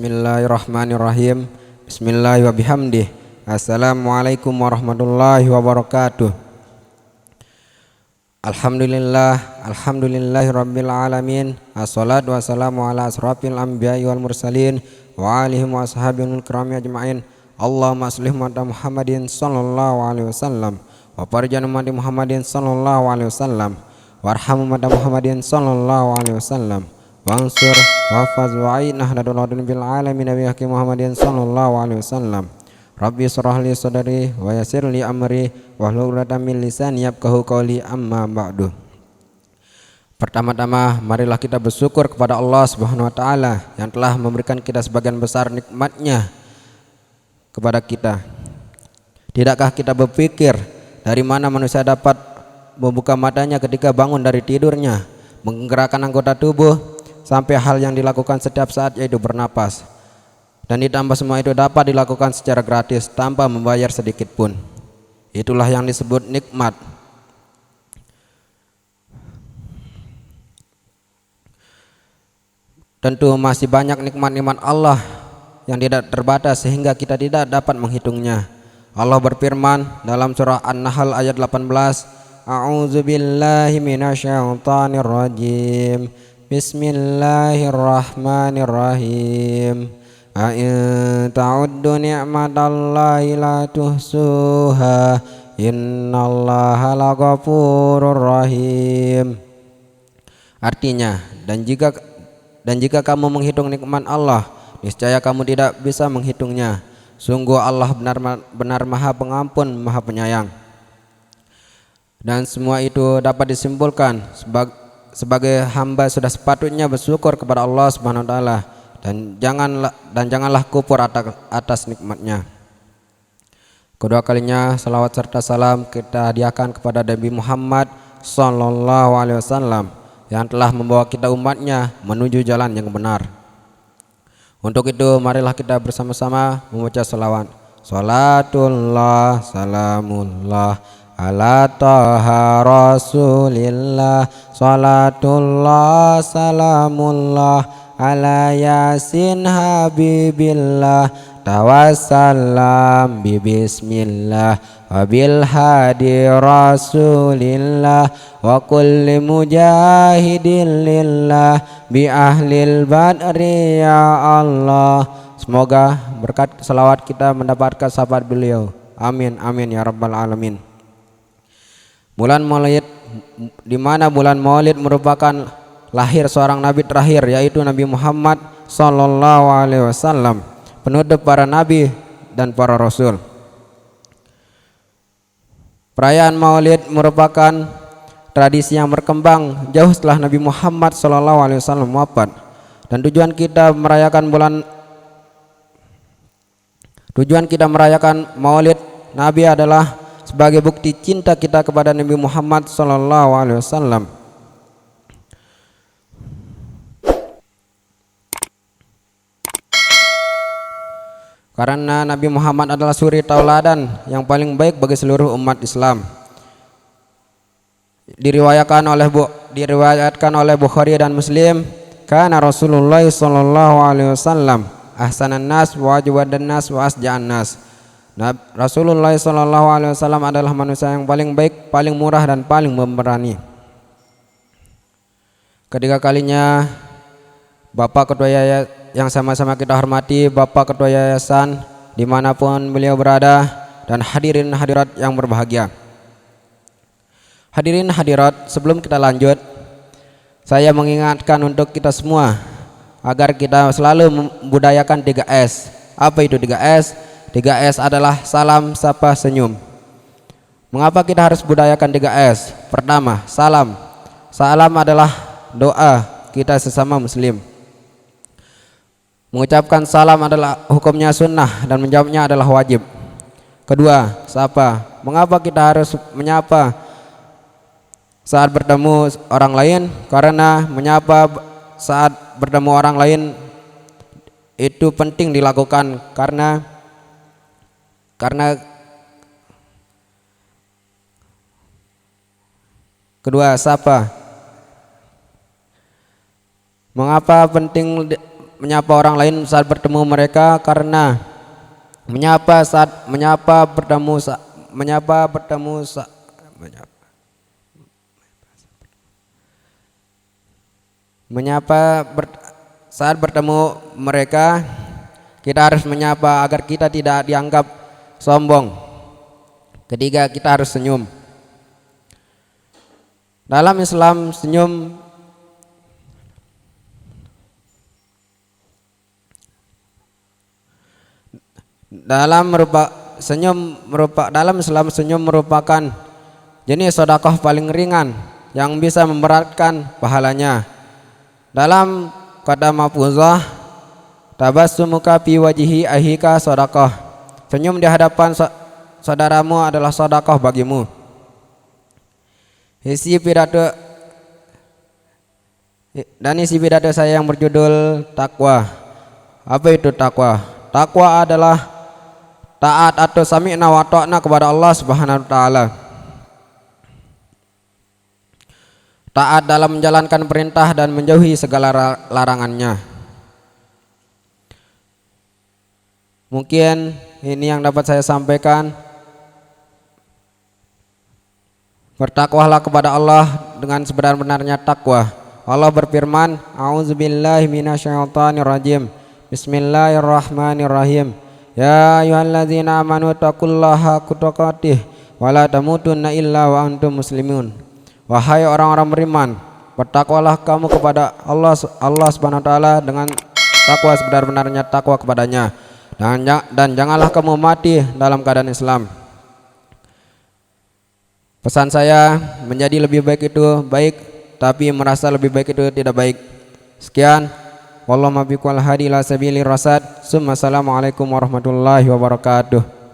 Bismillahirrahmanirrahim. Bismillahirrahmanirrahim. Assalamualaikum warahmatullahi wabarakatuh. Alhamdulillahirabbil alamin. Assalatu wassalamu ala asrofil anbiya'i wal mursalin wa alihi wa ashabil kirami ajma'in. Allahumma sholli ala Muhammadin sallallahu alaihi wasallam wa farjan ummati Muhammadin sallallahu alaihi wasallam warham ummati Muhammadin sallallahu alaihi wasallam wansur wafaz wa'in nahdadul bil alamin nabi hakim Muhammadin sallallahu alaihi wasallam. Rabbi shrah li sadri wa yassir li amri wahlul 'uqdatam min lisani yafqahu qawli, amma ba'du. Pertama-tama marilah kita bersyukur kepada Allah Subhanahu wa taala yang telah memberikan kita sebagian besar nikmat-Nya kepada kita. Tidakkah kita berpikir dari mana manusia dapat membuka matanya ketika bangun dari tidurnya, menggerakkan anggota tubuh sampai hal yang dilakukan setiap saat, yaitu bernapas. Dan ditambah semua itu dapat dilakukan secara gratis tanpa membayar sedikit pun. Itulah yang disebut nikmat. Tentu masih banyak nikmat-nikmat Allah yang tidak terbatas sehingga kita tidak dapat menghitungnya. Allah berfirman dalam surah An-Nahl ayat 18, A'udzubillahi minasyaitonir rajim. Bismillahirrahmanirrahim. In ta'uddu ni'matallahi la tuhsuha innallaha laghafurur rahim. Artinya, dan jika kamu menghitung nikmat Allah, niscaya kamu tidak bisa menghitungnya. Sungguh Allah benar Maha Pengampun, Maha Penyayang. Dan semua itu dapat disimpulkan sebagai hamba sudah sepatutnya bersyukur kepada Allah Subhanahu wa taala dan janganlah kufur atas nikmat-Nya. Kedua kalinya salawat serta salam kita hadiahkan kepada Nabi Muhammad sallallahu alaihi wasallam yang telah membawa kita umat-Nya menuju jalan yang benar. Untuk itu marilah kita bersama-sama membaca salawat. Salatullah salamullah ala taha rasulillah, salatullah salamullah ala yasin habibillah, tawassalam bismillah wabil hadi rasulillah wa kulli mujahidin lillah bi ahlil badri ya Allah. Semoga berkat selawat kita mendapatkan syafaat beliau. Amin amin ya rabbal alamin. Bulan Maulid, di mana bulan Maulid merupakan lahir seorang nabi terakhir, yaitu Nabi Muhammad sallallahu alaihi wasallam, penutup para nabi dan para rasul. Perayaan Maulid merupakan tradisi yang berkembang jauh setelah Nabi Muhammad sallallahu alaihi wasallam wafat. Dan tujuan kita merayakan Maulid Nabi adalah sebagai bukti cinta kita kepada Nabi Muhammad sallallahu alaihi wasallam. Karena Nabi Muhammad adalah suri tauladan yang paling baik bagi seluruh umat Islam. Diriwayatkan oleh Bukhari dan Muslim, kana Rasulullah sallallahu alaihi wasallam ahsanan nas wa ajwadan nas wa asja'an nas. Rasulullah sallallahu alaihi wasallam adalah manusia yang paling baik, paling murah dan paling pemberani. Ketiga kalinya Bapak Ketua Yayasan yang sama-sama kita hormati, Bapak Ketua Yayasan dimanapun beliau berada, dan hadirin hadirat yang berbahagia. Hadirin hadirat, sebelum kita lanjut, saya mengingatkan untuk kita semua agar kita selalu membudayakan 3S. Apa itu 3S? 3S adalah salam, sapa, senyum. Mengapa kita harus budayakan 3S? Pertama, salam. Salam adalah doa kita sesama muslim. Mengucapkan salam adalah hukumnya sunnah dan menjawabnya adalah wajib. Kedua, sapa. Mengapa kita harus menyapa saat bertemu orang lain? Karena menyapa saat bertemu orang lain itu penting dilakukan karena kedua, sapa. Mengapa penting menyapa orang lain saat bertemu mereka, karena menyapa saat bertemu mereka, kita harus menyapa agar kita tidak dianggap sombong. Ketiga, kita harus senyum. Dalam Islam, senyum merupakan jenis sedekah paling ringan yang bisa memberatkan pahalanya. Dalam kata mafuzah, tabassumuka fi wajhi ahika sedekah. Senyum di hadapan saudaramu adalah sedekah bagimu. Isi pidato saya yang berjudul takwa. Apa itu takwa? Takwa adalah taat atau sami'na wa ta'na kepada Allah Subhanahu wa taala. Taat dalam menjalankan perintah dan menjauhi segala larangannya. Mungkin ini yang dapat saya sampaikan. Bertakwalah kepada Allah dengan sebenar-benarnya takwa. Allah berfirman, A'udzubillahi minasyaitonirrajim. Bismillahirrahmanirrahim. Ya ayyuhalladzina amanu taqullaha haqqa tuqatih wa la tamutunna illa wa antum muslimun. Wahai orang-orang beriman, bertakwalah kamu kepada Allah Subhanahu wa taala dengan takwa sebenar-benarnya takwa kepadanya, dan janganlah kamu mati dalam keadaan Islam. Pesan saya, menjadi lebih baik itu baik, tapi merasa lebih baik itu tidak baik. Sekian, wallahu muwaffiq wal hadi ila sabilir rasyad. Assalamualaikum warahmatullahi wabarakatuh.